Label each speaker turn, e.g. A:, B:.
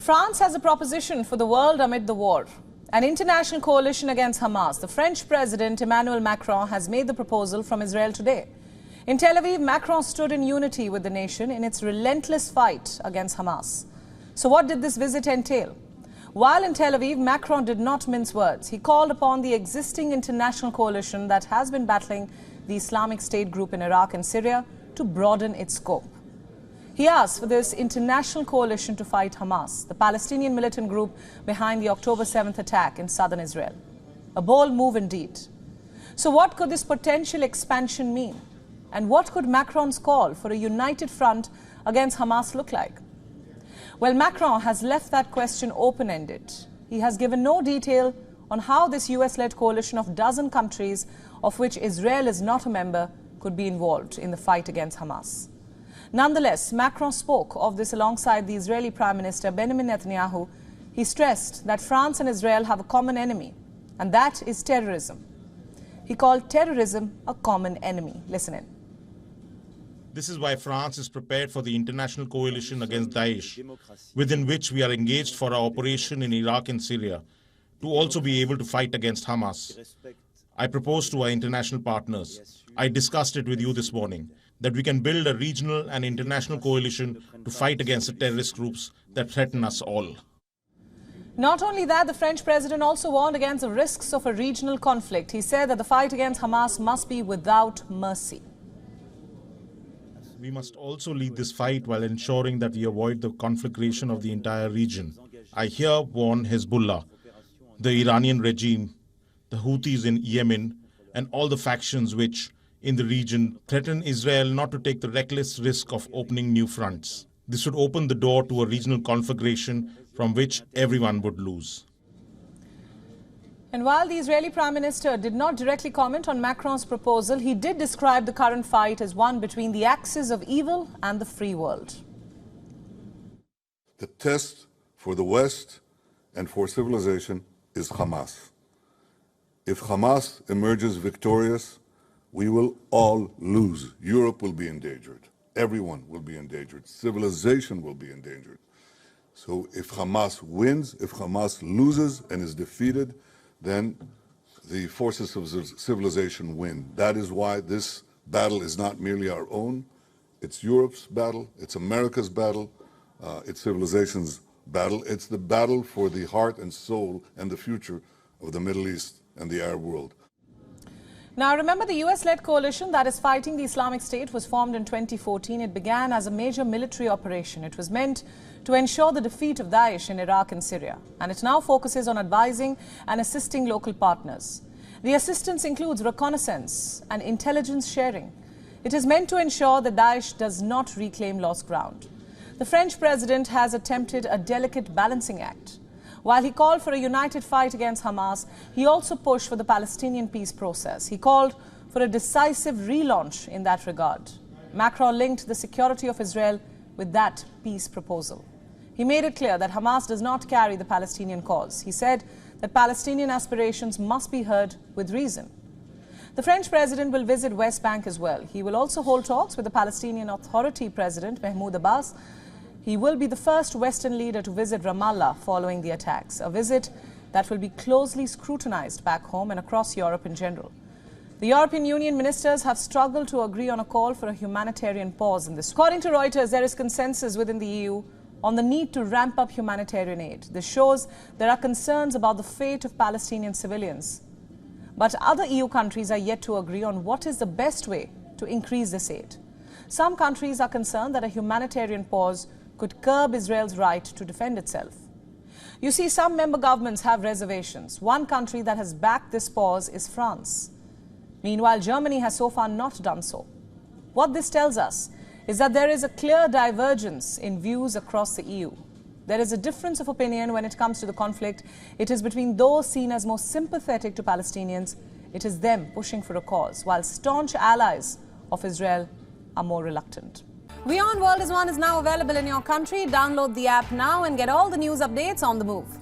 A: France has a proposition for the world amid the war. An international coalition against Hamas. The French President Emmanuel Macron has made the proposal from Israel today. In Tel Aviv, Macron stood in unity with the nation in its relentless fight against Hamas. So what did this visit entail? While in Tel Aviv, Macron did not mince words. He called upon the existing international coalition that has been battling the Islamic State group in Iraq and Syria to broaden its scope. He asked for this international coalition to fight Hamas, the Palestinian militant group behind the October 7th attack in southern Israel. A bold move indeed. So what could this potential expansion mean? And what could Macron's call for a united front against Hamas look like? Well, Macron has left that question open-ended. He has given no detail on how this US-led coalition of a dozen countries, of which Israel is not a member, could be involved in the fight against Hamas. Nonetheless, Macron spoke of this alongside the Israeli Prime Minister Benjamin Netanyahu. He stressed that France and Israel have a common enemy, and that is terrorism. He called terrorism a common enemy. Listen in.
B: This is why France is prepared for the international coalition against Daesh, within which we are engaged for our operation in Iraq and Syria, to also be able to fight against Hamas. I propose to our international partners, I discussed it with you this morning, that we can build a regional and international coalition to fight against the terrorist groups that threaten us all.
A: Not only that, the French president also warned against the risks of a regional conflict. He said that the fight against Hamas must be without mercy.
B: We must also lead this fight while ensuring that we avoid the conflagration of the entire region. I here warn Hezbollah, the Iranian regime, the Houthis in Yemen, and all the factions which, in the region, threaten Israel not to take the reckless risk of opening new fronts. This would open the door to a regional conflagration from which everyone would lose.
A: And while the Israeli Prime Minister did not directly comment on Macron's proposal, he did describe the current fight as one between the axis of evil and the free world.
C: The test for the West and for civilization is Hamas. If Hamas emerges victorious, we will all lose. Europe will be endangered. Everyone will be endangered. Civilization will be endangered. So if Hamas wins, if Hamas loses and is defeated, then the forces of civilization win. That is why this battle is not merely our own. It's Europe's battle. It's America's battle. It's civilization's battle. It's the battle for the heart and soul and the future of the Middle East and the Arab world.
A: Now, remember, the US-led coalition that is fighting the Islamic State was formed in 2014. It began as a major military operation. It was meant to ensure the defeat of Daesh in Iraq and Syria. And it now focuses on advising and assisting local partners. The assistance includes reconnaissance and intelligence sharing. It is meant to ensure that Daesh does not reclaim lost ground. The French president has attempted a delicate balancing act. While he called for a united fight against Hamas, he also pushed for the Palestinian peace process. He called for a decisive relaunch in that regard. Macron linked the security of Israel with that peace proposal. He made it clear that Hamas does not carry the Palestinian cause. He said that Palestinian aspirations must be heard with reason. The French president will visit West Bank as well. He will also hold talks with the Palestinian Authority President Mahmoud Abbas. He will be the first Western leader to visit Ramallah following the attacks, a visit that will be closely scrutinized back home and across Europe in general. The European Union ministers have struggled to agree on a call for a humanitarian pause in this. According to Reuters, there is consensus within the EU on the need to ramp up humanitarian aid. This shows there are concerns about the fate of Palestinian civilians. But other EU countries are yet to agree on what is the best way to increase this aid. Some countries are concerned that a humanitarian pause could curb Israel's right to defend itself. You see, some member governments have reservations. One country that has backed this pause is France. Meanwhile, Germany has so far not done so. What this tells us is that there is a clear divergence in views across the EU. There is a difference of opinion when it comes to the conflict. It is between those seen as more sympathetic to Palestinians. It is them pushing for a cause, while staunch allies of Israel are more reluctant. WION World is now available in your country. Download the app now and get all the news updates on the move.